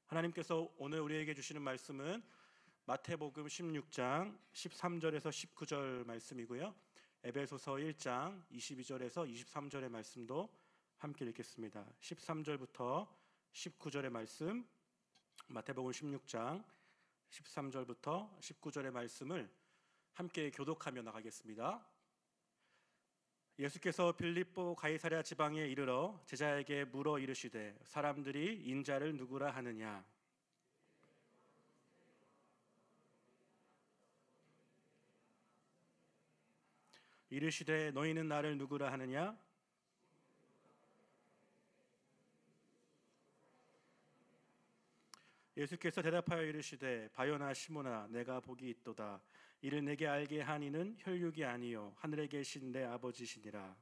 하나님께서 오늘 우리에게 주시는 말씀은 마태복음 16장 13절에서 19절 말씀이고요. 에베소서 1장 22절에서 23절의 말씀도 함께 읽겠습니다. 13절부터 19절의 말씀, 마태복음 16장 13절부터 19절의 말씀을 함께 교독하며 나가겠습니다. 예수께서 빌립보 가이사랴 지방에 이르러 제자에게 물어 이르시되 사람들이 인자를 누구라 하느냐? 이르시되 너희는 나를 누구라 하느냐? 예수께서 대답하여 이르시되 바요나 시몬아 내가 복이 있도다. 이를 내게 알게 한 이는 혈육이 아니요 하늘에 계신 내 아버지시니라.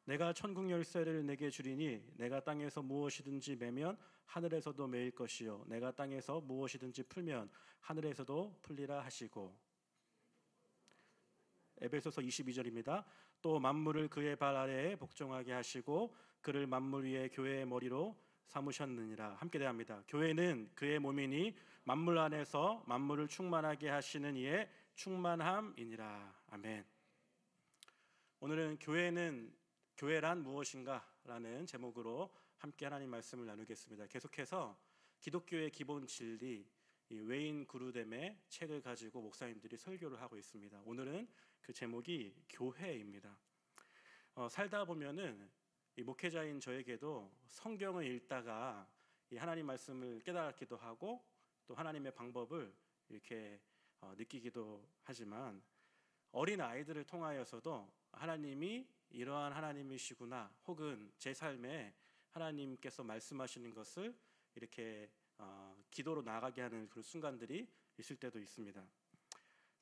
내가 천국 열쇠를 내게 주리니 내가 땅에서 무엇이든지 매면 하늘에서도 매일 것이요 내가 땅에서 무엇이든지 풀면 하늘에서도 풀리라 하시고. 에베소서 22절입니다. 또 만물을 그의 발 아래에 복종하게 하시고 그를 만물 위에 교회의 머리로 삼으셨느니라. 함께 대합니다. 교회는 그의 몸이니 만물 안에서 만물을 충만하게 하시는 이의 충만함이니라. 아멘. 오늘은 교회란 무엇인가? 라는 제목으로 함께 하나님 말씀을 나누겠습니다. 계속해서 기독교의 기본 진리 웨인 그루뎀의 책을 가지고 목사님들이 설교를 하고 있습니다. 오늘은 그 제목이 교회입니다. 살다 보면은 이 목회자인 저에게도 성경을 읽다가 이 하나님 말씀을 깨달기도 하고 또 하나님의 방법을 이렇게 느끼기도 하지만 어린 아이들을 통하여서도 하나님이 이러한 하나님이시구나 혹은 제 삶에 하나님께서 말씀하시는 것을 이렇게 기도로 나아가게 하는 그런 순간들이 있을 때도 있습니다.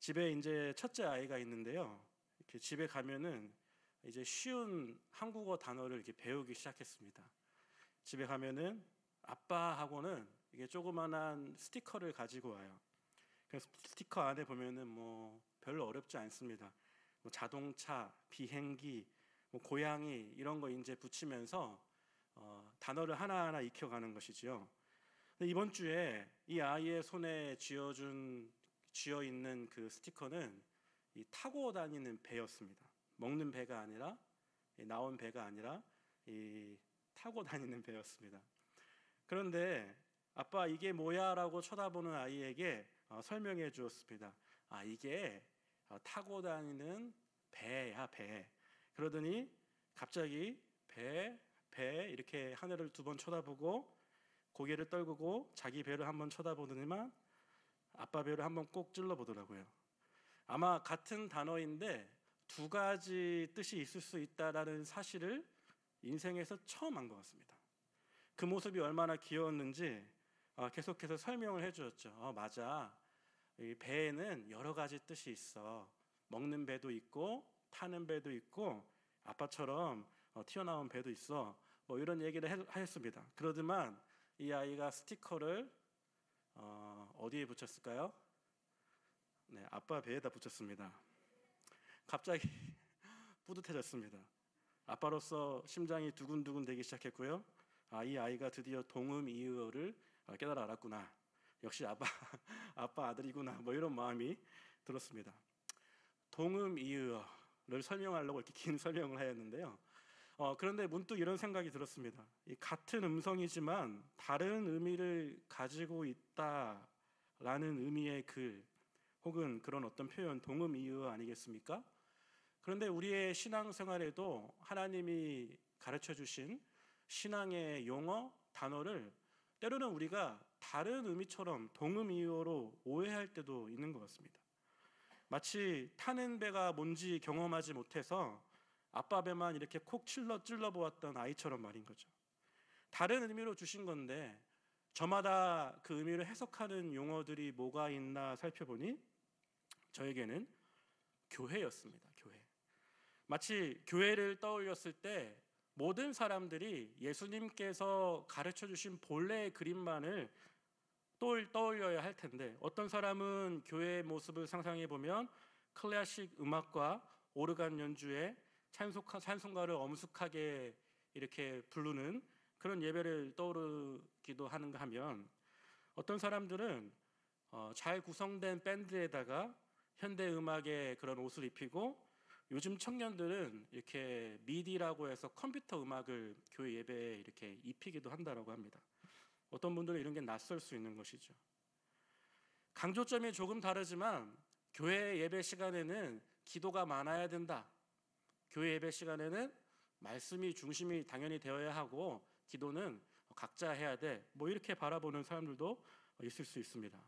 집에 이제 첫째 아이가 있는데요. 이렇게 집에 가면은 이제 쉬운 한국어 단어를 이렇게 배우기 시작했습니다. 집에 가면은 아빠하고는 이게 조그만한 스티커를 가지고 와요. 그래서 스티커 안에 보면은 뭐 별로 어렵지 않습니다. 뭐 자동차, 비행기, 뭐 고양이 이런 거 이제 붙이면서 단어를 하나하나 익혀가는 것이지요. 이번 주에 이 아이의 손에 쥐어 있는 그 스티커는 이 타고 다니는 배였습니다. 먹는 배가 아니라 나온 배가 아니라 이 타고 다니는 배였습니다. 그런데 아빠 이게 뭐야라고 쳐다보는 아이에게 설명해 주었습니다. 이게 타고 다니는 배야 배. 그러더니 갑자기 배 이렇게 하늘을 두 번 쳐다보고 고개를 떨구고 자기 배를 한번 쳐다보더니만 아빠 배를 한번 꼭 찔러보더라고요. 아마 같은 단어인데 두 가지 뜻이 있을 수 있다라는 사실을 인생에서 처음 한 것 같습니다. 그 모습이 얼마나 귀여웠는지 계속해서 설명을 해주었죠. 맞아. 이 배에는 여러 가지 뜻이 있어. 먹는 배도 있고 타는 배도 있고 아빠처럼 튀어나온 배도 있어. 뭐 이런 얘기를 하였습니다. 그러더만 이 아이가 스티커를 어디에 붙였을까요? 네, 아빠 배에다 붙였습니다. 갑자기 뿌듯해졌습니다. 아빠로서 심장이 두근두근 되기 시작했고요. 이 아이가 드디어 동음이의어를 깨달아 알았구나. 역시 아빠 아들이구나. 뭐 이런 마음이 들었습니다. 동음이의어를 설명하려고 이렇게 긴 설명을 하였는데요. 그런데 문득 이런 생각이 들었습니다. 이 같은 음성이지만 다른 의미를 가지고 있다라는 의미의 글 혹은 그런 어떤 표현 동음이의 아니겠습니까? 그런데 우리의 신앙생활에도 하나님이 가르쳐 주신 신앙의 용어, 단어를 때로는 우리가 다른 의미처럼 동음이의로 오해할 때도 있는 것 같습니다. 마치 타는 배가 뭔지 경험하지 못해서 아빠 배만 이렇게 콕 찔러보았던 아이처럼 말인 거죠. 다른 의미로 주신 건데 저마다 그 의미를 해석하는 용어들이 뭐가 있나 살펴보니 저에게는 교회였습니다. 교회. 마치 교회를 떠올렸을 때 모든 사람들이 예수님께서 가르쳐 주신 본래의 그림만을 떠올려야 할 텐데 어떤 사람은 교회의 모습을 상상해 보면 클래식 음악과 오르간 연주에 찬송가를 엄숙하게 이렇게 부르는 그런 예배를 떠오르기도 하는가 하면, 어떤 사람들은 잘 구성된 밴드에다가 현대 음악의 그런 옷을 입히고, 요즘 청년들은 이렇게 미디라고 해서 컴퓨터 음악을 교회 예배에 이렇게 입히기도 한다라고 합니다. 어떤 분들은 이런 게 낯설 수 있는 것이죠. 강조점이 조금 다르지만 교회 예배 시간에는 기도가 많아야 된다. 교회 예배 시간에는 말씀이 중심이 당연히 되어야 하고 기도는 각자 해야 돼. 뭐 이렇게 바라보는 사람들도 있을 수 있습니다.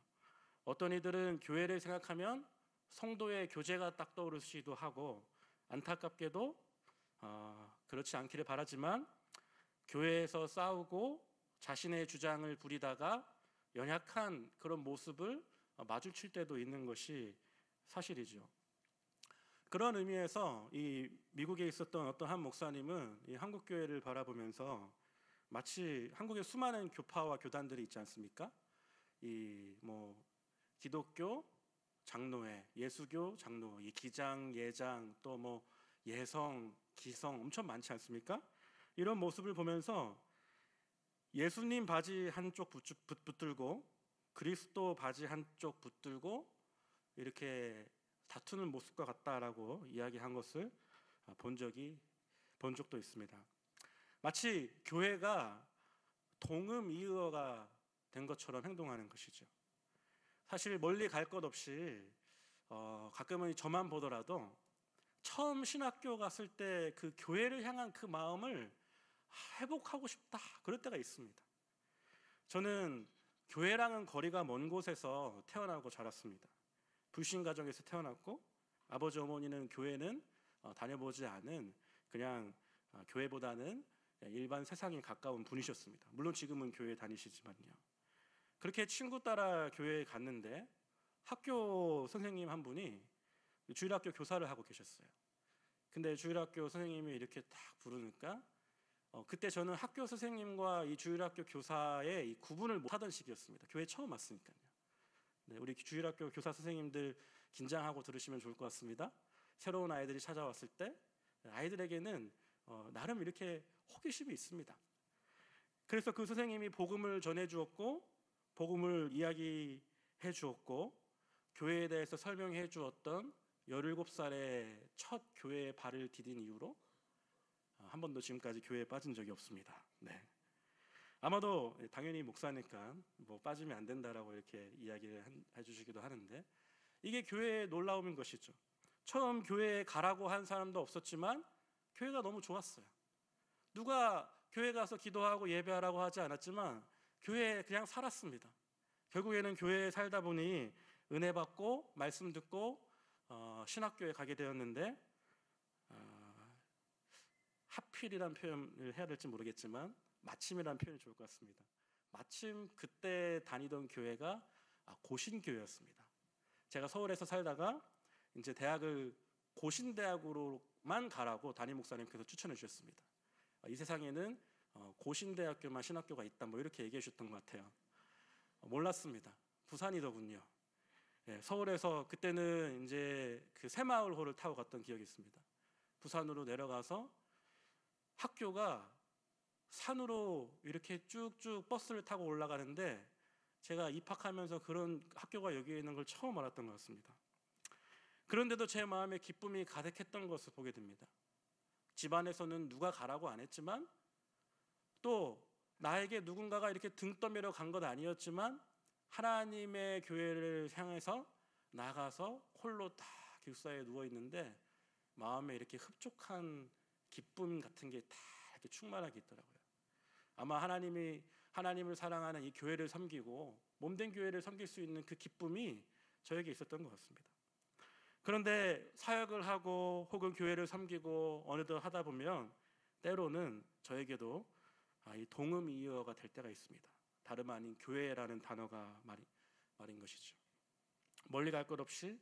어떤 이들은 교회를 생각하면 성도의 교제가 딱 떠오르시기도 하고, 안타깝게도 그렇지 않기를 바라지만 교회에서 싸우고 자신의 주장을 부리다가 연약한 그런 모습을 마주칠 때도 있는 것이 사실이죠. 그런 의미에서 이 미국에 있었던 어떤 한 목사님은 이 한국 교회를 바라보면서, 마치 한국의 수많은 교파와 교단들이 있지 않습니까? 이 기독교 장로회, 예수교 장로, 이 기장, 예장, 또 예성, 기성 엄청 많지 않습니까? 이런 모습을 보면서 예수님 바지 한쪽 붙들고 그리스도 바지 한쪽 붙들고 이렇게 다투는 모습과 같다라고 이야기한 것을 본 적도 있습니다. 마치 교회가 동음이의어가 된 것처럼 행동하는 것이죠. 사실 멀리 갈 것 없이 가끔은 저만 보더라도 처음 신학교 갔을 때 그 교회를 향한 그 마음을 회복하고 싶다, 그럴 때가 있습니다. 저는 교회랑은 거리가 먼 곳에서 태어나고 자랐습니다. 불신 가정에서 태어났고, 아버지 어머니는 교회는 다녀보지 않은, 그냥 교회보다는 일반 세상에 가까운 분이셨습니다. 물론 지금은 교회 다니시지만요. 그렇게 친구 따라 교회에 갔는데 학교 선생님 한 분이 주일학교 교사를 하고 계셨어요. 근데 주일학교 선생님이 이렇게 딱 부르니까 그때 저는 학교 선생님과 이 주일학교 교사의 이 구분을 못하던 시기였습니다. 교회 처음 왔으니까요. 네, 우리 주일학교 교사 선생님들 긴장하고 들으시면 좋을 것 같습니다. 새로운 아이들이 찾아왔을 때 아이들에게는 나름 이렇게 호기심이 있습니다. 그래서 그 선생님이 복음을 전해 주었고, 복음을 이야기해 주었고, 교회에 대해서 설명해 주었던 17살의 첫 교회에 발을 디딘 이후로 한 번도 지금까지 교회에 빠진 적이 없습니다. 네. 아마도 당연히 목사니까 빠지면 안 된다라고 이렇게 이야기를 해주시기도 하는데, 이게 교회의 놀라움인 것이죠. 처음 교회에 가라고 한 사람도 없었지만 교회가 너무 좋았어요. 누가 교회 가서 기도하고 예배하라고 하지 않았지만 교회에 그냥 살았습니다. 결국에는 교회에 살다 보니 은혜 받고 말씀 듣고 신학교에 가게 되었는데, 하필이란 표현을 해야 될지 모르겠지만 마침이란 표현이 좋을 것 같습니다. 마침 그때 다니던 교회가 고신교회였습니다. 제가 서울에서 살다가 이제 대학을 고신대학으로만 가라고 담임 목사님께서 추천해 주셨습니다. 이 세상에는 고신대학교만 신학교가 있다, 이렇게 얘기해 주셨던 것 같아요. 몰랐습니다. 부산이더군요. 서울에서 그때는 이제 그 새마을호를 타고 갔던 기억이 있습니다. 부산으로 내려가서 학교가 산으로 이렇게 쭉쭉 버스를 타고 올라가는데, 제가 입학하면서 그런 학교가 여기에 있는 걸 처음 알았던 것 같습니다. 그런데도 제 마음에 기쁨이 가득했던 것을 보게 됩니다. 집안에서는 누가 가라고 안 했지만, 또 나에게 누군가가 이렇게 등 떠밀어 간 것 아니었지만 하나님의 교회를 향해서 나가서 홀로 딱 기숙사에 누워 있는데 마음에 이렇게 흡족한 기쁨 같은 게 다 이렇게 충만하게 있더라고요. 아마 하나님을 사랑하는 이 교회를 섬기고 몸된 교회를 섬길 수 있는 그 기쁨이 저에게 있었던 것 같습니다. 그런데 사역을 하고 혹은 교회를 섬기고 어느덧 하다 보면 때로는 저에게도 이 동음이어가 될 때가 있습니다. 다름 아닌 교회라는 단어가 말인 것이죠. 멀리 갈 것 없이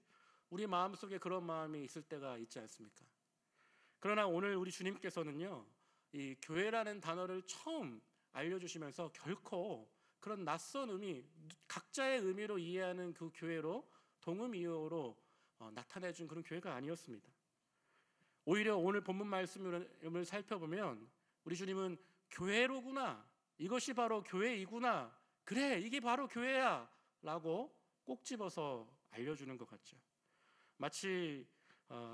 우리 마음속에 그런 마음이 있을 때가 있지 않습니까? 그러나 오늘 우리 주님께서는요, 이 교회라는 단어를 처음 알려주시면서 결코 그런 낯선 의미, 각자의 의미로 이해하는 그 교회로 동음이어로 나타내준 그런 교회가 아니었습니다. 오히려 오늘 본문 말씀을 살펴보면 우리 주님은 교회로구나, 이것이 바로 교회이구나, 그래 이게 바로 교회야 라고 꼭 집어서 알려주는 것 같죠. 마치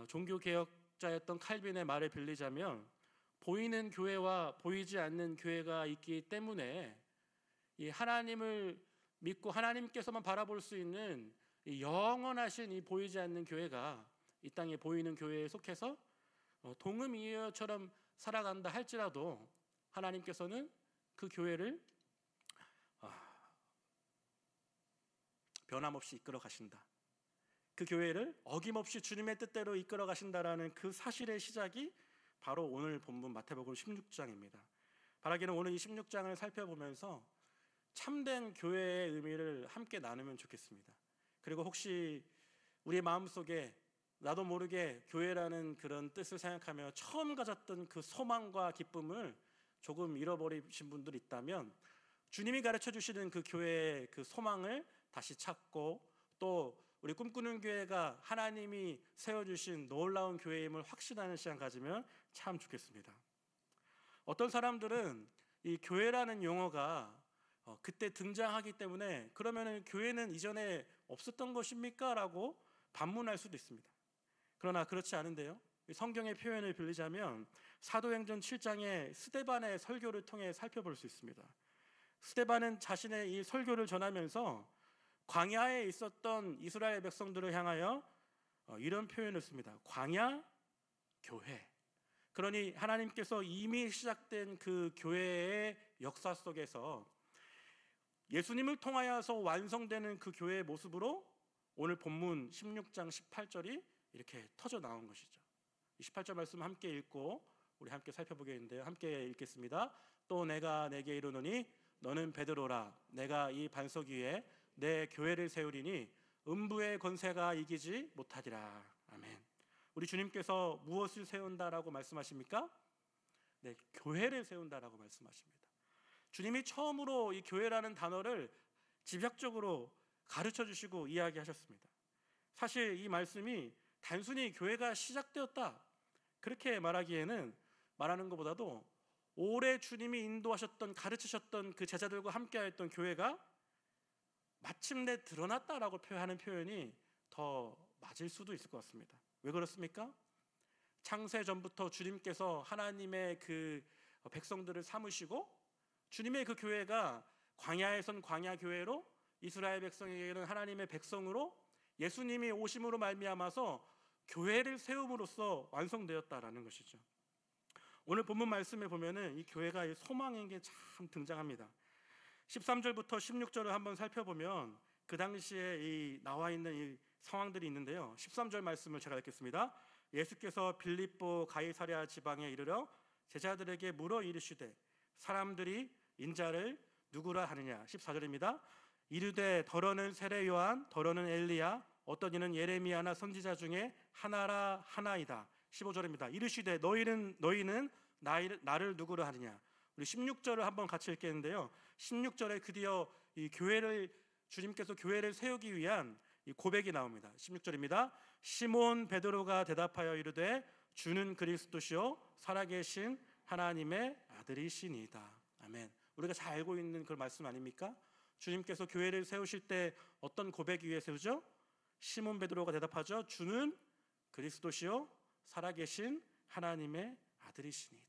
종교개혁자였던 칼빈의 말을 빌리자면 보이는 교회와 보이지 않는 교회가 있기 때문에 이 하나님을 믿고 하나님께서만 바라볼 수 있는 이 영원하신 이 보이지 않는 교회가 이 땅에 보이는 교회에 속해서 동음이어처럼 살아간다 할지라도 하나님께서는 그 교회를 변함없이 이끌어 가신다. 그 교회를 어김없이 주님의 뜻대로 이끌어 가신다라는 그 사실의 시작이 바로 오늘 본문 마태복음 16장입니다. 바라기는 오늘 이 16장을 살펴보면서 참된 교회의 의미를 함께 나누면 좋겠습니다. 그리고 혹시 우리의 마음속에 나도 모르게 교회라는 그런 뜻을 생각하며 처음 가졌던 그 소망과 기쁨을 조금 잃어버리신 분들이 있다면 주님이 가르쳐 주시는 그 교회의 그 소망을 다시 찾고 또 우리 꿈꾸는 교회가 하나님이 세워주신 놀라운 교회임을 확신하는 시간 가지면 참 좋겠습니다. 어떤 사람들은 이 교회라는 용어가 그때 등장하기 때문에 그러면 교회는 이전에 없었던 것입니까? 라고 반문할 수도 있습니다. 그러나 그렇지 않은데요, 성경의 표현을 빌리자면 사도행전 7장의 스데반의 설교를 통해 살펴볼 수 있습니다. 스데반은 자신의 이 설교를 전하면서 광야에 있었던 이스라엘 백성들을 향하여 이런 표현을 씁니다. 광야 교회. 그러니 하나님께서 이미 시작된 그 교회의 역사 속에서 예수님을 통하여서 완성되는 그 교회의 모습으로 오늘 본문 16장 18절이 이렇게 터져 나온 것이죠. 18절 말씀 함께 읽고 우리 함께 살펴보겠는데요. 함께 읽겠습니다. 또 내가 내게 이르노니 너는 베드로라. 내가 이 반석 위에 내 교회를 세우리니 음부의 권세가 이기지 못하리라. 아멘. 우리 주님께서 무엇을 세운다라고 말씀하십니까? 네, 교회를 세운다라고 말씀하십니다. 주님이 처음으로 이 교회라는 단어를 집약적으로 가르쳐 주시고 이야기하셨습니다. 사실 이 말씀이 단순히 교회가 시작되었다 그렇게 말하는 것보다도 오래 주님이 인도하셨던 가르치셨던 그 제자들과 함께하였던 교회가 마침내 드러났다라고 표현하는 표현이 더 맞을 수도 있을 것 같습니다. 왜 그렇습니까? 창세 전부터 주님께서 하나님의 그 백성들을 삼으시고 주님의 그 교회가 광야에선 광야 교회로 이스라엘 백성에게는 하나님의 백성으로 예수님이 오심으로 말미암아서 교회를 세움으로써 완성되었다라는 것이죠. 오늘 본문 말씀에 보면은 이 교회가 소망인 게 참 등장합니다. 13절부터 16절을 한번 살펴보면 그 당시에 이 나와 있는 이 상황들이 있는데요. 13절 말씀을 제가 읽겠습니다. 예수께서 빌립보 가이사랴 지방에 이르러 제자들에게 물어 이르시되 사람들이 인자를 누구라 하느냐. 14절입니다. 이르되 더러는 세례 요한, 더러는 엘리야, 어떤 이는 예레미야나 선지자 중에 하나라 하나이다. 15절입니다. 이르시되 너희는 나를 누구라 하느냐. 우리 16절을 한번 같이 읽겠는데요. 16절에 드디어 이 주님께서 교회를 세우기 위한 이 고백이 나옵니다. 16절입니다. 시몬 베드로가 대답하여 이르되 주는 그리스도시요 살아계신 하나님의 아들이시니이다. 아멘. 우리가 잘 알고 있는 그 말씀 아닙니까? 주님께서 교회를 세우실 때 어떤 고백 위에 세우죠? 시몬 베드로가 대답하죠. 주는 그리스도시요 살아계신 하나님의 아들이시니이다.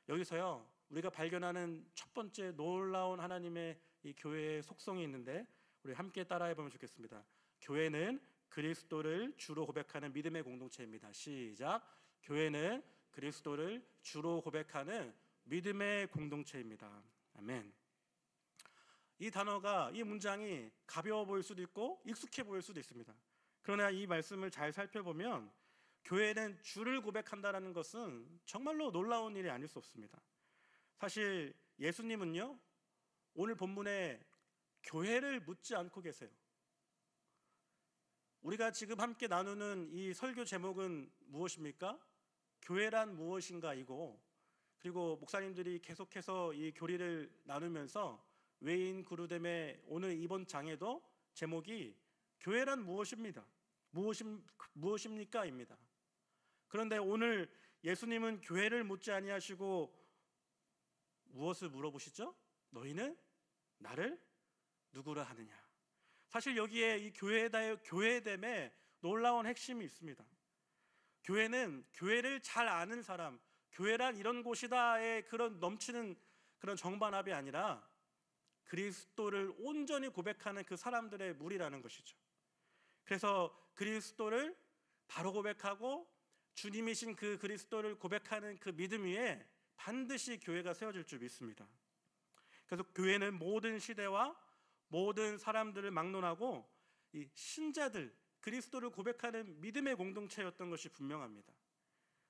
여기서요 우리가 발견하는 첫 번째 놀라운 하나님의 이 교회의 속성이 있는데 우리 함께 따라해보면 좋겠습니다. 교회는 그리스도를 주로 고백하는 믿음의 공동체입니다. 시작. 교회는 그리스도를 주로 고백하는 믿음의 공동체입니다. 아멘. 이 단어가, 이 문장이 가벼워 보일 수도 있고 익숙해 보일 수도 있습니다. 그러나 이 말씀을 잘 살펴보면 교회는 주를 고백한다는 것은 정말로 놀라운 일이 아닐 수 없습니다. 사실 예수님은요 오늘 본문에 교회를 묻지 않고 계세요. 우리가 지금 함께 나누는 이 설교 제목은 무엇입니까? 교회란 무엇인가이고, 그리고 목사님들이 계속해서 이 교리를 나누면서 외인 구루뎀의 오늘 이번 장에도 제목이 교회란 무엇입니다. 무엇입니까? 입니다. 그런데 오늘 예수님은 교회를 묻지 아니하시고 무엇을 물어보시죠? 너희는 나를 누구라 하느냐. 사실 여기에 이 교회됨에 놀라운 핵심이 있습니다. 교회는 교회를 잘 아는 사람, 교회란 이런 곳이다의 그런 넘치는 그런 정반합이 아니라 그리스도를 온전히 고백하는 그 사람들의 무리라는 것이죠. 그래서 그리스도를 바로 고백하고 주님이신 그 그리스도를 고백하는 그 믿음 위에 반드시 교회가 세워질 줄 믿습니다. 그래서 교회는 모든 시대와 모든 사람들을 막론하고 이 신자들, 그리스도를 고백하는 믿음의 공동체였던 것이 분명합니다.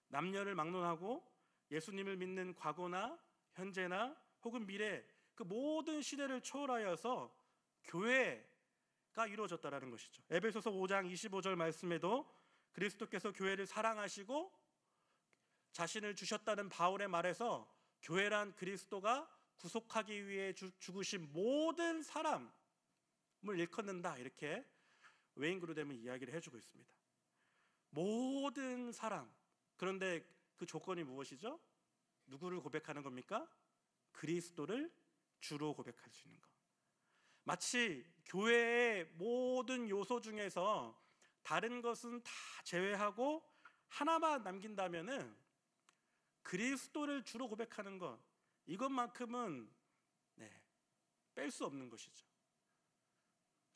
남녀를 막론하고 예수님을 믿는 과거나 현재나 혹은 미래, 그 모든 시대를 초월하여서 교회가 이루어졌다라는 것이죠. 에베소서 5장 25절 말씀에도 그리스도께서 교회를 사랑하시고 자신을 주셨다는 바울의 말에서 교회란 그리스도가 구속하기 위해 죽으신 모든 사람을 일컫는다, 이렇게 웨인그루뎀은 이야기를 해주고 있습니다. 모든 사람. 그런데 그 조건이 무엇이죠? 누구를 고백하는 겁니까? 그리스도를 주로 고백할 수 있는 것. 마치 교회의 모든 요소 중에서 다른 것은 다 제외하고 하나만 남긴다면은 그리스도를 주로 고백하는 것, 이것만큼은 뺄 수 없는 것이죠.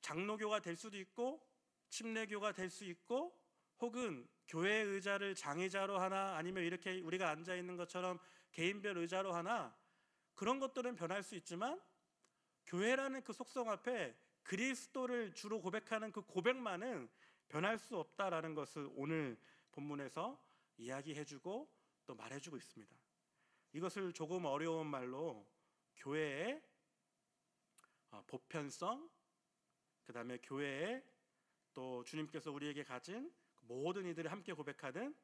장로교가 될 수도 있고 침례교가 될 수 있고 혹은 교회 의자를 장의자로 하나 아니면 이렇게 우리가 앉아 있는 것처럼 개인별 의자로 하나, 그런 것들은 변할 수 있지만 교회라는 그 속성 앞에 그리스도를 주로 고백하는 그 고백만은 변할 수 없다라는 것을 오늘 본문에서 이야기해주고 또 말해주고 있습니다. 이것을 조금 어려운 말로 교회의 보편성, 그 다음에 교회의 또 주님께서 우리에게 가진 모든 이들이 함께 고백하는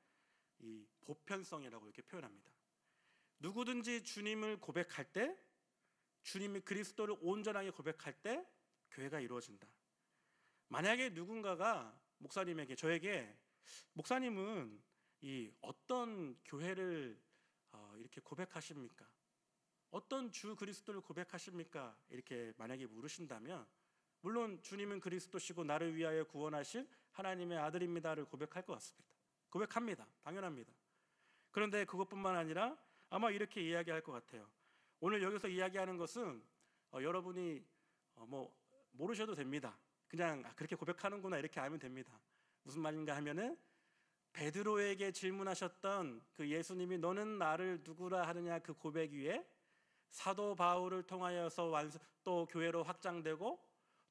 이 보편성이라고 이렇게 표현합니다. 누구든지 주님을 고백할 때, 주님이 그리스도를 온전하게 고백할 때 교회가 이루어진다. 만약에 누군가가 목사님에게, 저에게 목사님은 이 어떤 교회를 이렇게 고백하십니까? 어떤 주 그리스도를 고백하십니까? 이렇게 만약에 물으신다면 물론 주님은 그리스도시고 나를 위하여 구원하실 하나님의 아들입니다를 고백할 것 같습니다. 고백합니다. 당연합니다. 그런데 그것뿐만 아니라 아마 이렇게 이야기할 것 같아요. 오늘 여기서 이야기하는 것은 여러분이 모르셔도 됩니다. 그냥 그렇게 고백하는구나 이렇게 알면 됩니다. 무슨 말인가 하면은 베드로에게 질문하셨던 그 예수님이 너는 나를 누구라 하느냐 그 고백 위에 사도 바울을 통하여서 또 교회로 확장되고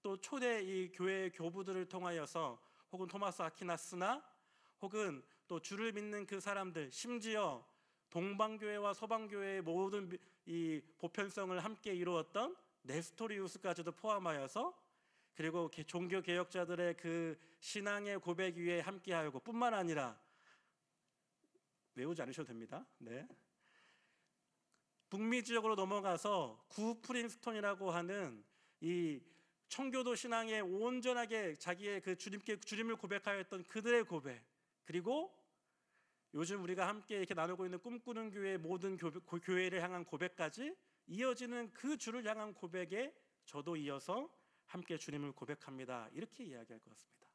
또 초대 이 교회의 교부들을 통하여서 혹은 토마스 아퀴나스나 혹은 또 주를 믿는 그 사람들, 심지어 동방교회와 서방교회의 모든 이 보편성을 함께 이루었던 네스토리우스까지도 포함하여서, 그리고 종교 개혁자들의 그 신앙의 고백 위에 함께하고 뿐만 아니라 외우지 않으셔도 됩니다. 북미 지역으로 넘어가서 구 프린스톤이라고 하는 이 청교도 신앙에 온전하게 자기의 그 주님을 고백하였던 그들의 고백, 그리고 요즘 우리가 함께 이렇게 나누고 있는 꿈꾸는 교회의 모든 교회를 향한 고백까지 이어지는 그 주를 향한 고백에 저도 이어서 함께 주님을 고백합니다. 이렇게 이야기할 것 같습니다.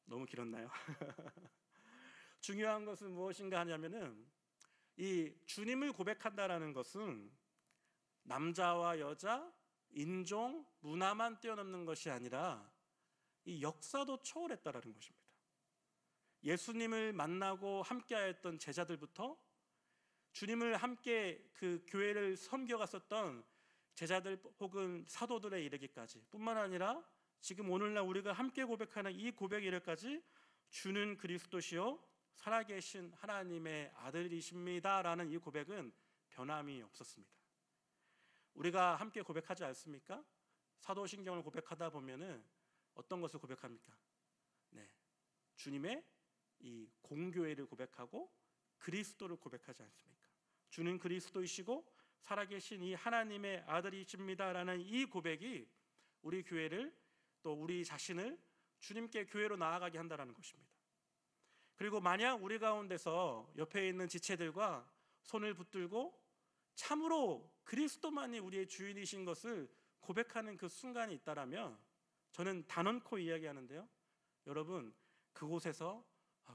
너무 길었나요? 중요한 것은 무엇인가 하냐면은 이 주님을 고백한다라는 것은 남자와 여자, 인종, 문화만 뛰어넘는 것이 아니라 이 역사도 초월했다라는 것입니다. 예수님을 만나고 함께하였던 제자들부터 주님을 함께 그 교회를 섬겨갔었던 제자들 혹은 사도들에 이르기까지 뿐만 아니라 지금 오늘날 우리가 함께 고백하는 이 고백 이르기까지 주는 그리스도시요 살아계신 하나님의 아들이십니다라는 이 고백은 변함이 없었습니다. 우리가 함께 고백하지 않습니까? 사도신경을 고백하다 보면은 어떤 것을 고백합니까? 주님의 이 공교회를 고백하고 그리스도를 고백하지 않습니까? 주는 그리스도이시고 살아계신 이 하나님의 아들이십니다라는 이 고백이 우리 교회를 또 우리 자신을 주님께 교회로 나아가게 한다는 것입니다. 그리고 만약 우리 가운데서 옆에 있는 지체들과 손을 붙들고 참으로 그리스도만이 우리의 주인이신 것을 고백하는 그 순간이 있다라면 저는 단언코 이야기하는데요, 여러분, 그곳에서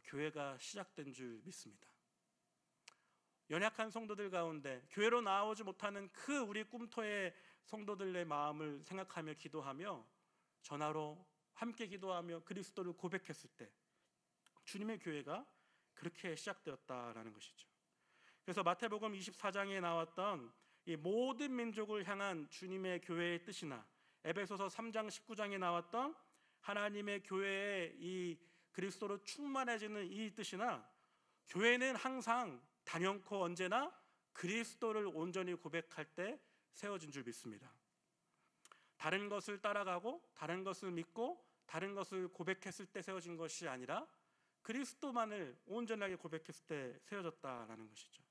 교회가 시작된 줄 믿습니다. 연약한 성도들 가운데 교회로 나오지 못하는 그 우리 꿈터의 성도들의 마음을 생각하며 기도하며 전화로 함께 기도하며 그리스도를 고백했을 때 주님의 교회가 그렇게 시작되었다라는 것이죠. 그래서 마태복음 24장에 나왔던 이 모든 민족을 향한 주님의 교회의 뜻이나 에베소서 3장 19장에 나왔던 하나님의 교회의 이 그리스도로 충만해지는 이 뜻이나 교회는 항상 단연코 언제나 그리스도를 온전히 고백할 때 세워진 줄 믿습니다. 다른 것을 따라가고 다른 것을 믿고 다른 것을 고백했을 때 세워진 것이 아니라 그리스도만을 온전하게 고백했을 때 세워졌다라는 것이죠.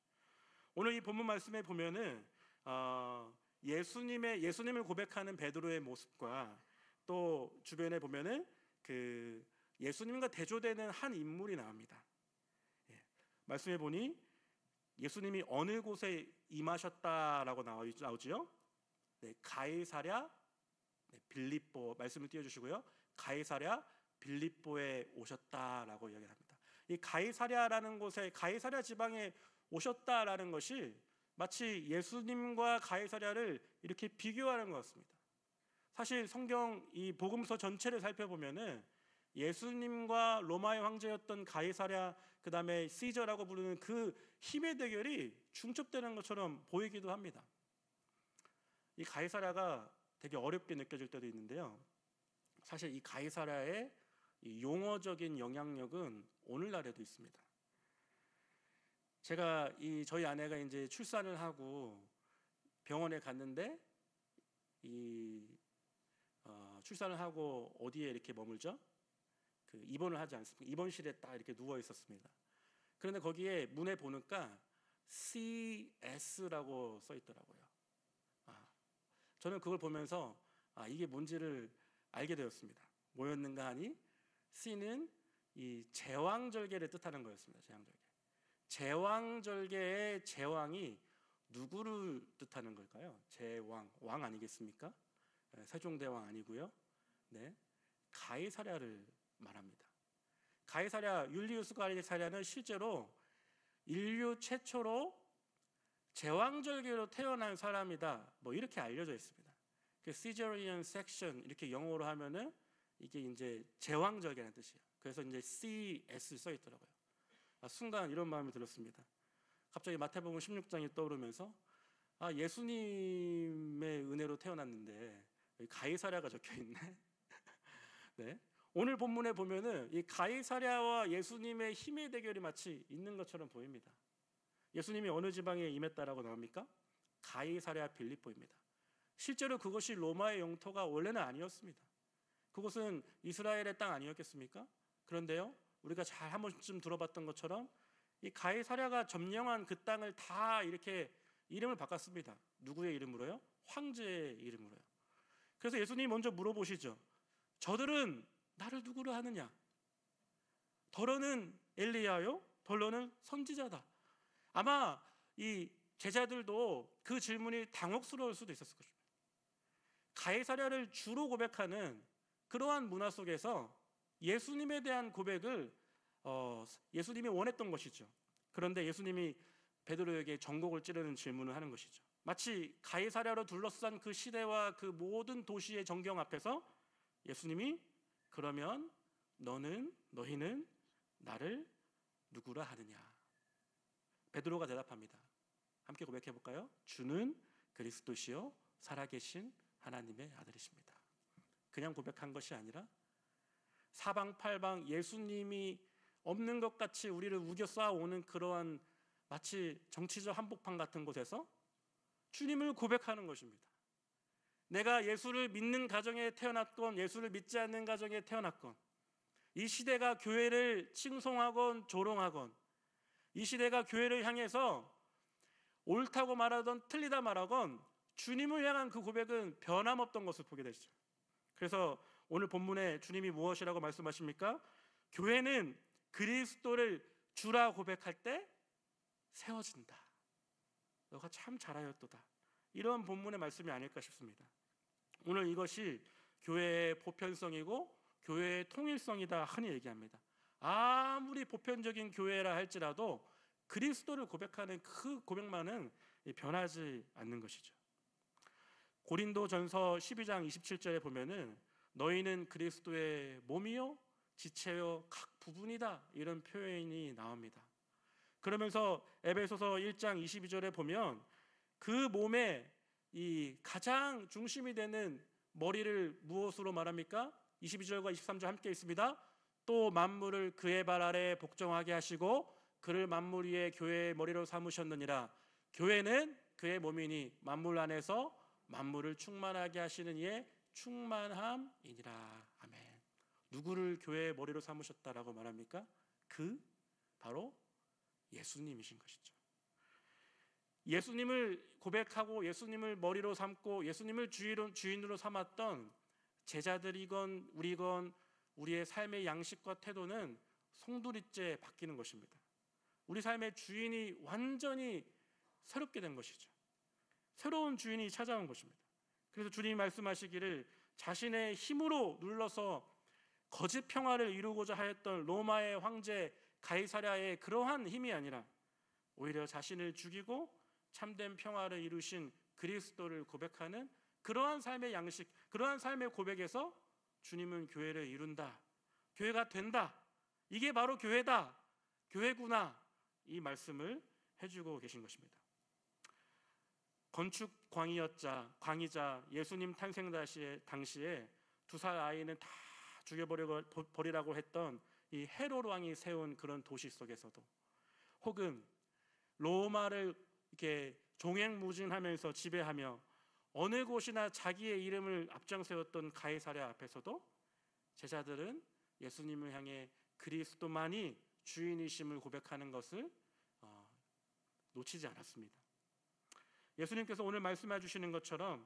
오늘 이 본문 말씀에 보면은 예수님을 고백하는 베드로의 모습과 또 주변에 보면은 그 예수님과 대조되는 한 인물이 나옵니다. 말씀해 보니 예수님이 어느 곳에 임하셨다라고 나오지요? 가이사랴 빌립보, 말씀을 띄워주시고요. 가이사랴 빌립보에 오셨다라고 이야기합니다. 이 가이사랴라는 곳에, 가이사랴 지방에 오셨다라는 것이 마치 예수님과 가이사랴를 이렇게 비교하는 것 같습니다. 사실 성경 이 복음서 전체를 살펴보면은 예수님과 로마의 황제였던 가이사랴, 그 다음에 시저라고 부르는 그 힘의 대결이 중첩되는 것처럼 보이기도 합니다. 이 가이사랴가 되게 어렵게 느껴질 때도 있는데요, 사실 이 가이사랴의 이 용어적인 영향력은 오늘날에도 있습니다. 제가 저희 아내가 이제 출산을 하고 병원에 갔는데 출산을 하고 어디에 이렇게 머물죠? 그 입원을 하지 않습니까? 입원실에 딱 이렇게 누워 있었습니다. 그런데 거기에 문에 보니까 CS라고 써 있더라고요. 저는 그걸 보면서 이게 뭔지를 알게 되었습니다. 뭐였는가 하니 C는 이 제왕절개를 뜻하는 거였습니다. 제왕절개. 제왕절개의 제왕이 누구를 뜻하는 걸까요? 제왕, 왕 아니겠습니까? 세종대왕 아니고요. 네, 가이사랴를 말합니다. 가이사랴, 율리우스 가이사랴는 실제로 인류 최초로 제왕절개로 태어난 사람이다, 뭐 이렇게 알려져 있습니다. 그 시저리안 섹션 이렇게 영어로 하면은 이게 이제 제왕절개라는 뜻이에요. 그래서 이제 CS 써 있더라고요. 순간 이런 마음이 들었습니다. 갑자기 마태복음 16장이 떠오르면서 예수님의 은혜로 태어났는데 가이사랴가 적혀 있네. 네. 오늘 본문에 보면은 이 가이사랴와 예수님의 힘의 대결이 마치 있는 것처럼 보입니다. 예수님이 어느 지방에 임했다라고 나옵니까? 가이사랴 빌립보입니다. 실제로 그것이 로마의 영토가 원래는 아니었습니다. 그곳은 이스라엘의 땅 아니었겠습니까? 그런데요, 우리가 잘 한 번쯤 들어봤던 것처럼 이 가이사랴가 점령한 그 땅을 다 이렇게 이름을 바꿨습니다. 누구의 이름으로요? 황제의 이름으로요. 그래서 예수님이 먼저 물어보시죠. 저들은 나를 누구로 하느냐? 더러는 엘리야요? 덜러는 선지자다. 아마 이 제자들도 그 질문이 당혹스러울 수도 있었을 것입니다. 가이사랴를 주로 고백하는 그러한 문화 속에서 예수님에 대한 고백을 예수님이 원했던 것이죠. 그런데 예수님이 베드로에게 전곡을 찌르는 질문을 하는 것이죠. 마치 가이사랴로 둘러싼 그 시대와 그 모든 도시의 정경 앞에서 예수님이 그러면 너희는 나를 누구라 하느냐? 베드로가 대답합니다. 함께 고백해 볼까요? 주는 그리스도시요 살아계신 하나님의 아들이십니다. 그냥 고백한 것이 아니라 사방팔방 예수님이 없는 것 같이 우리를 우겨 쌓아오는 그러한 마치 정치적 한복판 같은 곳에서 주님을 고백하는 것입니다. 내가 예수를 믿는 가정에 태어났건 예수를 믿지 않는 가정에 태어났건, 이 시대가 교회를 칭송하건 조롱하건, 이 시대가 교회를 향해서 옳다고 말하던 틀리다 말하건 주님을 향한 그 고백은 변함없던 것을 보게 되죠. 그래서 오늘 본문에 주님이 무엇이라고 말씀하십니까? 교회는 그리스도를 주라 고백할 때 세워진다. 너가 참 잘하였도다. 이런 본문의 말씀이 아닐까 싶습니다. 오늘 이것이 교회의 보편성이고 교회의 통일성이다 흔히 얘기합니다. 아무리 보편적인 교회라 할지라도 그리스도를 고백하는 그 고백만은 변하지 않는 것이죠. 고린도전서 12장 27절에 보면은 너희는 그리스도의 몸이요 지체요 각 부분이다, 이런 표현이 나옵니다. 그러면서 에베소서 1장 22절에 보면 그 몸의 이 가장 중심이 되는 머리를 무엇으로 말합니까? 22절과 23절 함께 있습니다. 또 만물을 그의 발 아래에 복종하게 하시고 그를 만물 위에 교회의 머리로 삼으셨느니라. 교회는 그의 몸이니 만물 안에서 만물을 충만하게 하시는 이의 충만함이니라. 아멘. 누구를 교회의 머리로 삼으셨다라고 말합니까? 바로 예수님이신 것이죠. 예수님을 고백하고 예수님을 머리로 삼고 예수님을 주인으로 삼았던 제자들이건 우리건 우리의 삶의 양식과 태도는 송두리째 바뀌는 것입니다. 우리 삶의 주인이 완전히 새롭게 된 것이죠. 새로운 주인이 찾아온 것입니다. 그래서 주님이 말씀하시기를 자신의 힘으로 눌러서 거짓 평화를 이루고자 하였던 로마의 황제 가이사랴의 그러한 힘이 아니라 오히려 자신을 죽이고 참된 평화를 이루신 그리스도를 고백하는 그러한 삶의 양식, 그러한 삶의 고백에서 주님은 교회를 이룬다, 교회가 된다, 이게 바로 교회다, 교회구나, 이 말씀을 해주고 계신 것입니다. 건축 광이자 예수님 탄생 당시에 2살 아이는 다 죽여버리라고 했던 이 헤롯 왕이 세운 그런 도시 속에서도, 혹은 로마를 이렇게 종횡무진하면서 지배하며 어느 곳이나 자기의 이름을 앞장세웠던 가이사랴 앞에서도 제자들은 예수님을 향해 그리스도만이 주인이심을 고백하는 것을 놓치지 않았습니다. 예수님께서 오늘 말씀해 주시는 것처럼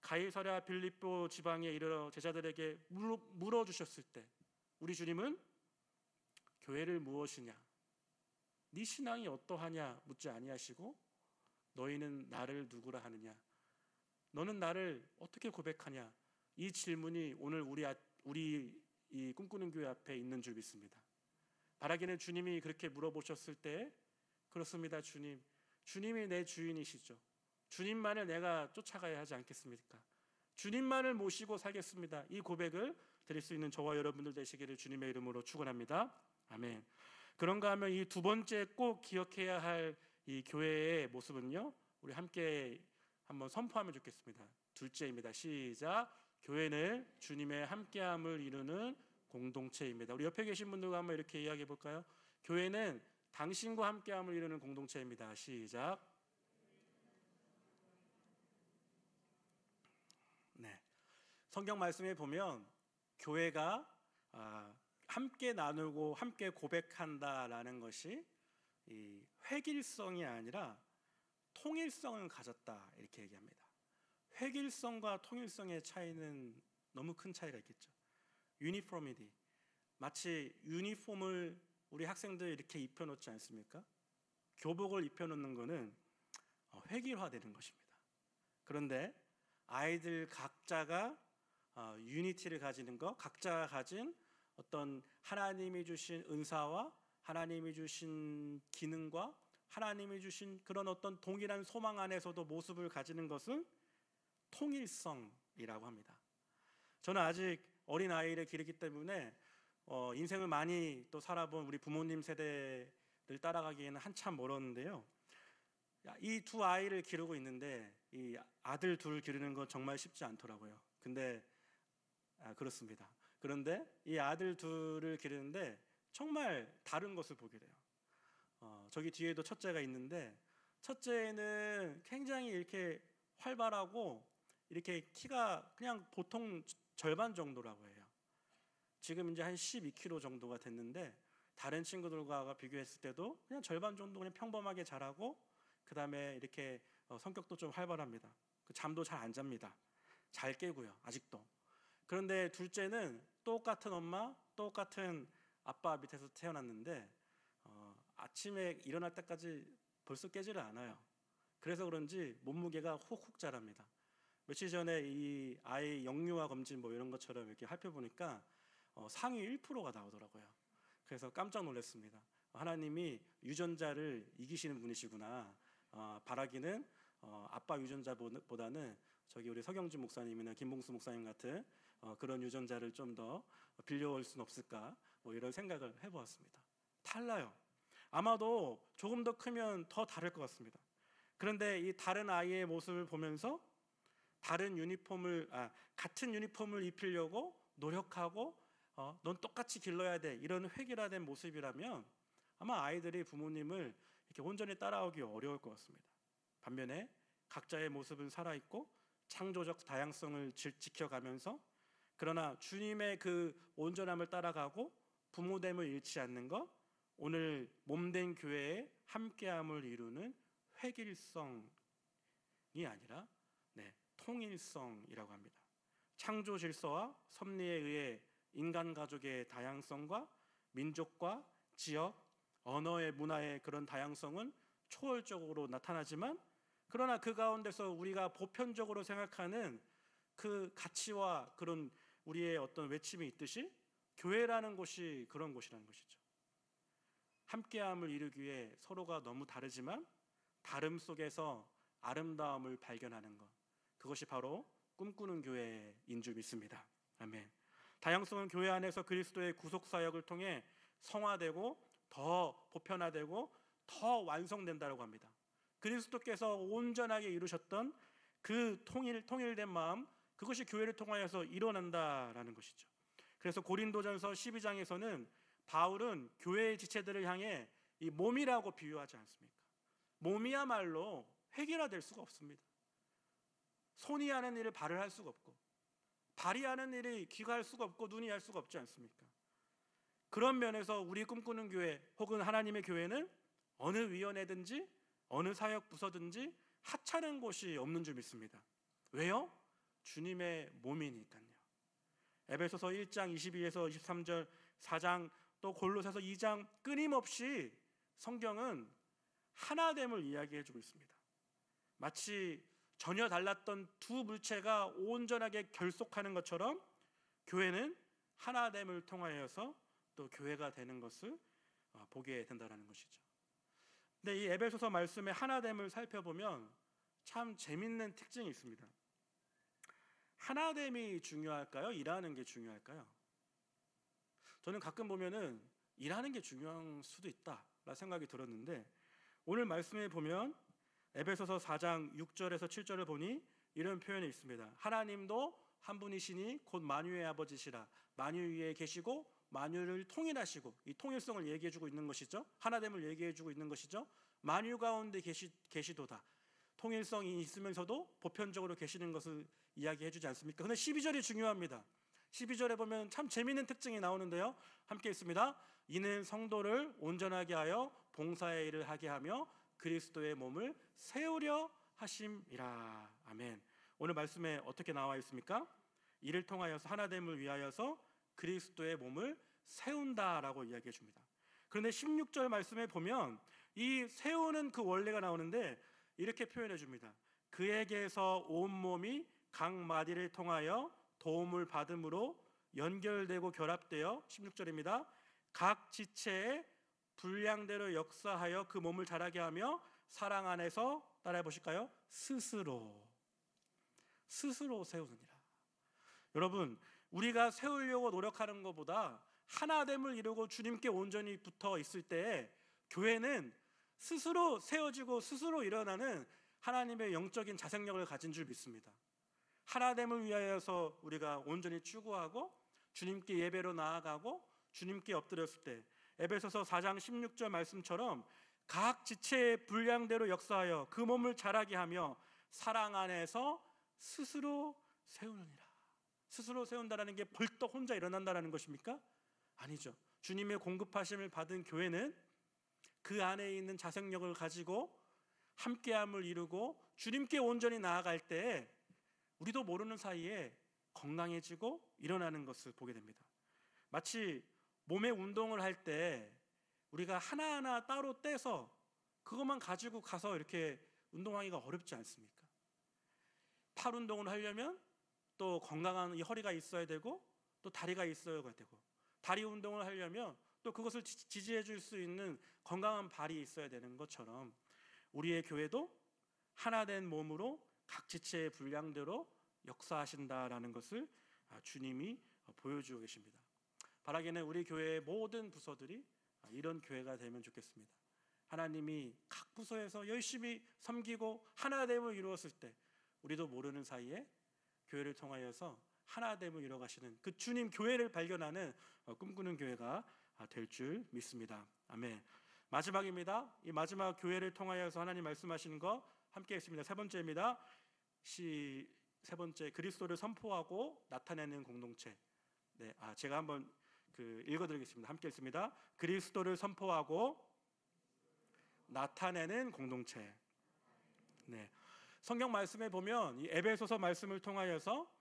가이사랴 빌립보 지방에 이르러 제자들에게 물어주셨을 때 우리 주님은 교회를 무엇이냐, 네 신앙이 어떠하냐 묻지 아니하시고 너희는 나를 누구라 하느냐, 너는 나를 어떻게 고백하냐, 이 질문이 오늘 우리 이 꿈꾸는 교회 앞에 있는 줄 믿습니다. 바라기는 주님이 그렇게 물어보셨을 때 그렇습니다 주님, 주님이 내 주인이시죠. 주님만을 내가 쫓아가야 하지 않겠습니까? 주님만을 모시고 살겠습니다. 이 고백을 드릴 수 있는 저와 여러분들 되시기를 주님의 이름으로 축원합니다. 아멘. 그런가 하면 이 두 번째 꼭 기억해야 할 이 교회의 모습은요, 우리 함께 한번 선포하면 좋겠습니다. 둘째입니다. 시작. 교회는 주님의 함께함을 이루는 공동체입니다. 우리 옆에 계신 분들과 한번 이렇게 이야기해 볼까요? 교회는 당신과 함께함을 이루는 공동체입니다. 시작. 네. 성경 말씀에 보면 교회가 함께 나누고 함께 고백한다라는 것이 이 획일성이 아니라 통일성을 가졌다, 이렇게 얘기합니다. 획일성과 통일성의 차이는 너무 큰 차이가 있겠죠. 유니폼이티, 마치 유니폼을 우리 학생들 이렇게 입혀놓지 않습니까? 교복을 입혀놓는 것은 획일화되는 것입니다. 그런데 아이들 각자가 유니티를 가지는 것, 각자가 가진 어떤 하나님이 주신 은사와 하나님이 주신 기능과 하나님이 주신 그런 어떤 동일한 소망 안에서도 모습을 가지는 것은 통일성이라고 합니다. 저는 아직 어린 아이를 기르기 때문에 인생을 많이 또 살아본 우리 부모님 세대를 따라가기에는 한참 멀었는데요. 이 두 아이를 기르고 있는데 이 아들 둘 기르는 건 정말 쉽지 않더라고요. 근데 그렇습니다. 그런데 이 아들 둘을 기르는데 정말 다른 것을 보게 돼요. 저기 뒤에도 첫째가 있는데 첫째는 굉장히 이렇게 활발하고 이렇게 키가 그냥 보통 절반 정도라고 해요. 지금 이제 한 12kg 정도가 됐는데 다른 친구들과 비교했을 때도 그냥 절반 정도 그냥 평범하게 자라고, 그 다음에 이렇게 성격도 좀 활발합니다. 잠도 잘 안 잡니다. 잘 깨고요, 아직도. 그런데 둘째는 똑같은 엄마, 똑같은 아빠 밑에서 태어났는데 아침에 일어날 때까지 벌써 깨지를 않아요. 그래서 그런지 몸무게가 훅훅 자랍니다. 며칠 전에 이 아이 영유아 검진 뭐 이런 것처럼 이렇게 살펴보니까 상위 1%가 나오더라고요. 그래서 깜짝 놀랐습니다. 하나님이 유전자를 이기시는 분이시구나. 바라기는 아빠 유전자보다는 저기 우리 서경준 목사님이나 김봉수 목사님 같은 그런 유전자를 좀 더 빌려올 수는 없을까, 뭐 이런 생각을 해보았습니다. 달라요. 아마도 조금 더 크면 더 다를 것 같습니다. 그런데 이 다른 아이의 모습을 보면서 같은 유니폼을 입히려고 노력하고 넌 똑같이 길러야 돼, 이런 획일화된 모습이라면 아마 아이들이 부모님을 이렇게 온전히 따라오기 어려울 것 같습니다. 반면에 각자의 모습은 살아있고 창조적 다양성을 지켜가면서, 그러나 주님의 그 온전함을 따라가고 부모됨을 잃지 않는 것, 오늘 몸된 교회의 함께함을 이루는 획일성이 아니라 통일성이라고 합니다. 창조 질서와 섭리에 의해 인간 가족의 다양성과 민족과 지역, 언어의 문화의 그런 다양성은 초월적으로 나타나지만, 그러나 그 가운데서 우리가 보편적으로 생각하는 그 가치와 그런 우리의 어떤 외침이 있듯이 교회라는 곳이 그런 곳이라는 것이죠. 함께함을 이루기 위해 서로가 너무 다르지만 다름 속에서 아름다움을 발견하는 것, 그것이 바로 꿈꾸는 교회인 줄 믿습니다. 아멘. 다양성은 교회 안에서 그리스도의 구속사역을 통해 성화되고 더 보편화되고 더 완성된다고 합니다. 그리스도께서 온전하게 이루셨던 그 통일된 마음, 그것이 교회를 통하여서 일어난다라는 것이죠. 그래서 고린도전서 12장에서는 바울은 교회의 지체들을 향해 이 몸이라고 비유하지 않습니까? 몸이야말로 획일화될 수가 없습니다. 손이 하는 일을 발을 할 수가 없고, 발이 하는 일이 귀가 할 수가 없고, 눈이 할 수가 없지 않습니까? 그런 면에서 우리 꿈꾸는 교회 혹은 하나님의 교회는 어느 위원회든지 어느 사역 부서든지 하찮은 곳이 없는 줄 믿습니다. 왜요? 주님의 몸이니까요. 에베소서 1장 22에서 23절, 4장, 또 골로새서 2장, 끊임없이 성경은 하나됨을 이야기해주고 있습니다. 마치 전혀 달랐던 두 물체가 온전하게 결속하는 것처럼 교회는 하나됨을 통하여서 또 교회가 되는 것을 보게 된다는 것이죠. 근데 이 에베소서 말씀의 하나됨을 살펴보면 참 재밌는 특징이 있습니다. 하나됨이 중요할까요? 일하는 게 중요할까요? 저는 가끔 보면은 일하는 게 중요한 수도 있다라는 생각이 들었는데, 오늘 말씀에 보면 에베소서 4장 6절에서 7절을 보니 이런 표현이 있습니다. 하나님도 한 분이시니 곧 만유의 아버지시라. 만유 위에 계시고 만유를 통일하시고, 이 통일성을 얘기해주고 있는 것이죠. 하나됨을 얘기해주고 있는 것이죠. 만유 가운데 계시도다. 통일성이 있으면서도 보편적으로 계시는 것을 이야기해주지 않습니까? 근데 12절이 중요합니다. 12절에 보면 참 재미있는 특징이 나오는데요. 함께 읽습니다. 이는 성도를 온전하게 하여 봉사의 일을 하게 하며 그리스도의 몸을 세우려 하심이라. 아멘. 오늘 말씀에 어떻게 나와 있습니까? 이를 통하여서 하나됨을 위하여서 그리스도의 몸을 세운다라고 이야기해 줍니다. 그런데 16절 말씀에 보면 이 세우는 그 원리가 나오는데 이렇게 표현해 줍니다. 그에게서 온 몸이 각 마디를 통하여 도움을 받음으로 연결되고 결합되어, 16절입니다. 각 지체의 분량대로 역사하여 그 몸을 자라게 하며 사랑 안에서, 따라해 보실까요? 스스로 세우느니라. 여러분, 우리가 세우려고 노력하는 것보다 하나됨을 이루고 주님께 온전히 붙어 있을 때 교회는 스스로 세워지고 스스로 일어나는 하나님의 영적인 자생력을 가진 줄 믿습니다. 하나됨을 위하여서 우리가 온전히 추구하고 주님께 예배로 나아가고 주님께 엎드렸을 때 에베소서 4장 16절 말씀처럼 각 지체의 분량대로 역사하여 그 몸을 자라게 하며 사랑 안에서 스스로 세우느니라. 스스로 세운다는 게 벌떡 혼자 일어난다는 것입니까? 아니죠. 주님의 공급하심을 받은 교회는 그 안에 있는 자생력을 가지고 함께함을 이루고 주님께 온전히 나아갈 때 우리도 모르는 사이에 건강해지고 일어나는 것을 보게 됩니다. 마치 몸의 운동을 할 때 우리가 하나하나 따로 떼서 그것만 가지고 가서 이렇게 운동하기가 어렵지 않습니까? 팔 운동을 하려면 또 건강한 이 허리가 있어야 되고 또 다리가 있어야 되고, 다리 운동을 하려면 또 그것을 지지해 줄 수 있는 건강한 발이 있어야 되는 것처럼 우리의 교회도 하나된 몸으로 각 지체의 분량대로 역사하신다라는 것을 주님이 보여주고 계십니다. 바라기는 우리 교회의 모든 부서들이 이런 교회가 되면 좋겠습니다. 하나님이 각 부서에서 열심히 섬기고 하나됨을 이루었을 때 우리도 모르는 사이에 교회를 통하여서 하나됨을 이뤄가시는 그 주님 교회를 발견하는 꿈꾸는 교회가 될 줄 믿습니다. 아멘. 마지막입니다. 이 마지막 교회를 통하여서 하나님 말씀하시는 거 함께 했습니다. 세 번째입니다. 세 번째, 그리스도를 선포하고 나타내는 공동체. 네, 제가 한번 읽어드리겠습니다. 함께 읽습니다. 그리스도를 선포하고 나타내는 공동체. 네, 성경 말씀에 보면 이 에베소서 말씀을 통하여서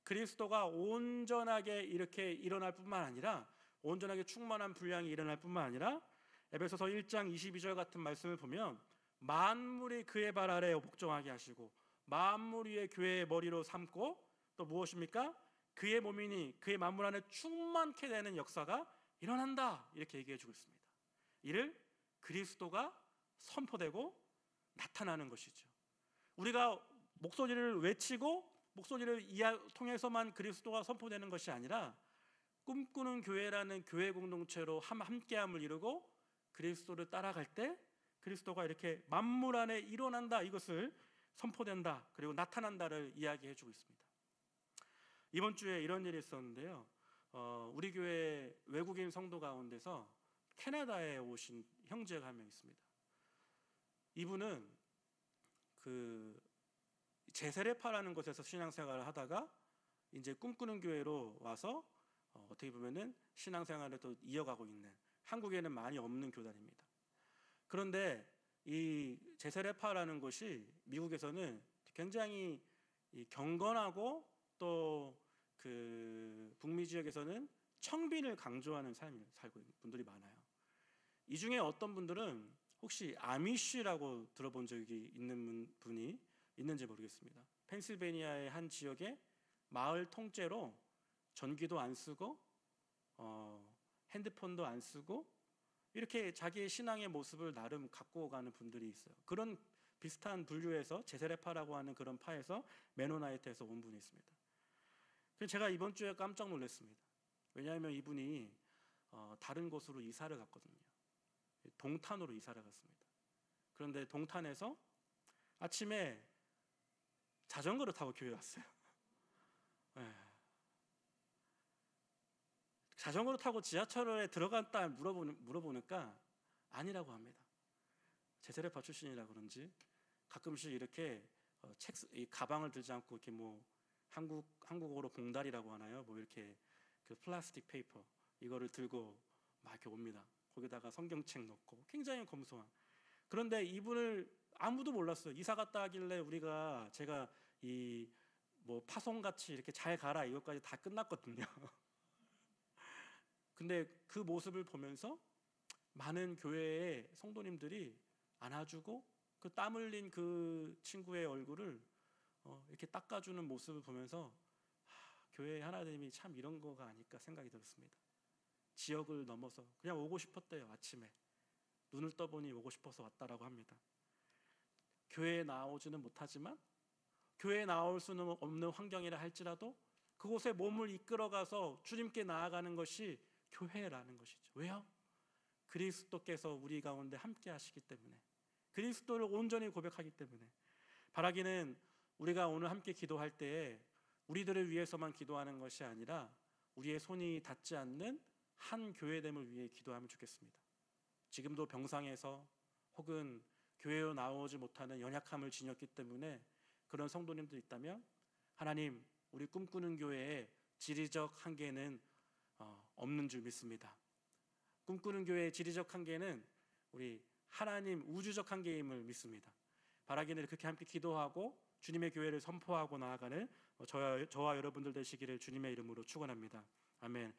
그리스도가 온전하게 이렇게 일어날 뿐만 아니라, 온전하게 충만한 분량이 일어날 뿐만 아니라, 에베소서 1장 22절 같은 말씀을 보면 만물이 그의 발 아래에 복종하게 하시고 만물 위에 교회의 머리로 삼고 또 무엇입니까? 그의 몸이니 그의 만물 안에 충만케 되는 역사가 일어난다, 이렇게 얘기해 주고 있습니다. 이를 그리스도가 선포되고 나타나는 것이죠. 우리가 목소리를 외치고 목소리를 통해서만 그리스도가 선포되는 것이 아니라 꿈꾸는 교회라는 교회 공동체로 함께함을 이루고 그리스도를 따라갈 때 그리스도가 이렇게 만물 안에 일어난다, 이것을 선포된다, 그리고 나타난다를 이야기해 주고 있습니다. 이번 주에 이런 일이 있었는데요. 우리 교회 외국인 성도 가운데서 캐나다에 오신 형제가 한 명 있습니다. 이분은 제세례파라는 곳에서 신앙생활을 하다가 이제 꿈꾸는 교회로 와서 어떻게 보면은 신앙생활을 또 이어가고 있는, 한국에는 많이 없는 교단입니다. 그런데 이 제세례파라는 곳이 미국에서는 굉장히 경건하고 또 북미 지역에서는 청빈을 강조하는 삶을 살고 있는 분들이 많아요. 이 중에 어떤 분들은 혹시 아미쉬라고 들어본 적이 있는 분이 있는지 모르겠습니다. 펜실베니아의 한 지역에 마을 통째로 전기도 안 쓰고 핸드폰도 안 쓰고 이렇게 자기의 신앙의 모습을 나름 갖고 가는 분들이 있어요. 그런 비슷한 분류에서 제세례파라고 하는 그런 파에서 메노나이트에서 온 분이 있습니다. 그래서 제가 이번 주에 깜짝 놀랐습니다. 왜냐하면 이분이 다른 곳으로 이사를 갔거든요. 동탄으로 이사를 갔습니다. 그런데 동탄에서 아침에 자전거를 타고 교회 왔어요. 네. 자전거를 타고 지하철에 들어갔다 물어보니까 아니라고 합니다. 제세례파 출신이라 그런지 가끔씩 이렇게 이 가방을 들지 않고 이렇게 한국어로 봉다리라고 하나요? 이렇게 플라스틱 페이퍼 이거를 들고 막 이렇게 옵니다. 거기다가 성경책 넣고 굉장히 검소한. 그런데 이분을 아무도 몰랐어요. 이사 갔다 하길래 제가 파송같이 이렇게 잘 가라 이것까지 다 끝났거든요. 근데 그 모습을 보면서 많은 교회의 성도님들이 안아주고 그 땀 흘린 그 친구의 얼굴을 이렇게 닦아주는 모습을 보면서 교회의 하나됨이 참 이런 거가 아닐까 생각이 들었습니다. 지역을 넘어서 그냥 오고 싶었대요. 아침에 눈을 떠보니 오고 싶어서 왔다라고 합니다. 교회에 나오지는 못하지만 교회에 나올 수는 없는 환경이라 할지라도 그곳에 몸을 이끌어가서 주님께 나아가는 것이 교회라는 것이죠. 왜요? 그리스도께서 우리 가운데 함께 하시기 때문에, 그리스도를 온전히 고백하기 때문에. 바라기는 우리가 오늘 함께 기도할 때에 우리들을 위해서만 기도하는 것이 아니라 우리의 손이 닿지 않는 한 교회됨을 위해 기도하면 좋겠습니다. 지금도 병상에서 혹은 교회로 나오지 못하는 연약함을 지녔기 때문에 그런 성도님들 있다면 하나님, 우리 꿈꾸는 교회에 지리적 한계는 없는 줄 믿습니다. 꿈꾸는 교회의 지리적 한계는 우리 하나님 우주적 한계임을 믿습니다. 바라기는 그렇게 함께 기도하고 주님의 교회를 선포하고 나아가는 저와 여러분들 되시기를 주님의 이름으로 축원합니다. 아멘.